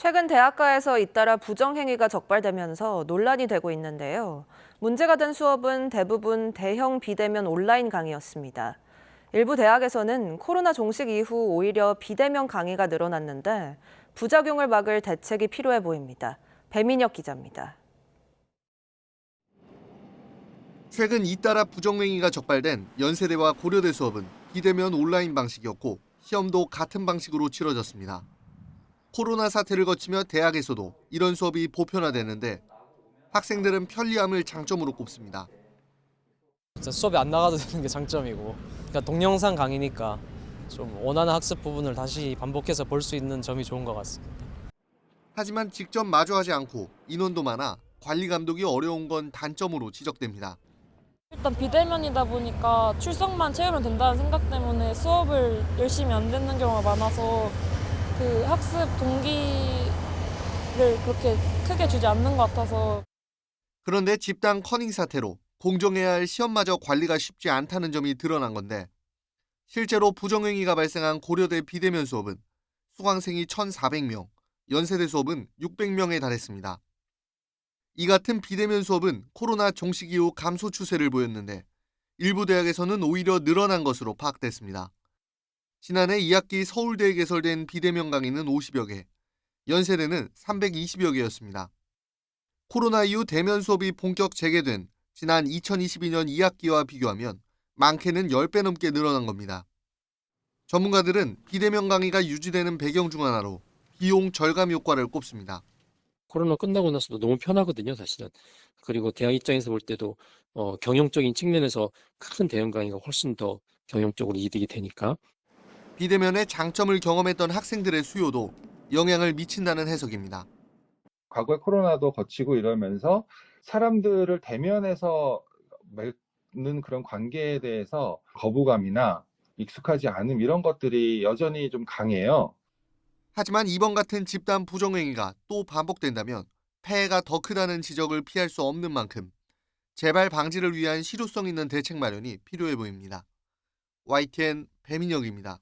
최근 대학가에서 잇따라 부정행위가 적발되면서 논란이 되고 있는데요. 문제가 된 수업은 대부분 대형 비대면 온라인 강의였습니다. 일부 대학에서는 코로나 종식 이후 오히려 비대면 강의가 늘어났는데 부작용을 막을 대책이 필요해 보입니다. 배민혁 기자입니다. 최근 잇따라 부정행위가 적발된 연세대와 고려대 수업은 비대면 온라인 방식이었고 시험도 같은 방식으로 치러졌습니다. 코로나 사태를 거치며 대학에서도 이런 수업이 보편화되는데 학생들은 편리함을 장점으로 꼽습니다. 진짜 수업에 안 나가도 되는 게 장점이고, 그러니까 동영상 강의니까 좀 원하는 학습 부분을 다시 반복해서 볼 수 있는 점이 좋은 것 같습니다. 하지만 직접 마주하지 않고 인원도 많아 관리 감독이 어려운 건 단점으로 지적됩니다. 일단 비대면이다 보니까 출석만 채우면 된다는 생각 때문에 수업을 열심히 안 듣는 경우가 많아서 그 학습 동기를 그렇게 크게 주지 않는 것 같아서. 그런데 집단 커닝 사태로 공정해야 할 시험마저 관리가 쉽지 않다는 점이 드러난 건데 실제로 부정행위가 발생한 고려대 비대면 수업은 수강생이 1,400명, 연세대 수업은 600명에 달했습니다. 이 같은 비대면 수업은 코로나 종식 이후 감소 추세를 보였는데 일부 대학에서는 오히려 늘어난 것으로 파악됐습니다. 지난해 2학기 서울대에 개설된 비대면 강의는 50여 개, 연세대는 320여 개였습니다. 코로나 이후 대면 수업이 본격 재개된 지난 2022년 2학기와 비교하면 많게는 10배 넘게 늘어난 겁니다. 전문가들은 비대면 강의가 유지되는 배경 중 하나로 비용 절감 효과를 꼽습니다. 코로나 끝나고 나서도 너무 편하거든요, 사실은. 그리고 대학 입장에서 볼 때도 경영적인 측면에서 큰 대형 강의가 훨씬 더 경영적으로 이득이 되니까. 비대면의 장점을 경험했던 학생들의 수요도 영향을 미친다는 해석입니다. 과거에 코로나도 거치고 이러면서 사람들을 대면해서 맺는 그런 관계에 대해서 거부감이나 익숙하지 않음 이런 것들이 여전히 좀 강해요. 하지만 이번 같은 집단 부정행위가 또 반복된다면 폐해가 더 크다는 지적을 피할 수 없는 만큼 재발 방지를 위한 실효성 있는 대책 마련이 필요해 보입니다. YTN 배민혁입니다.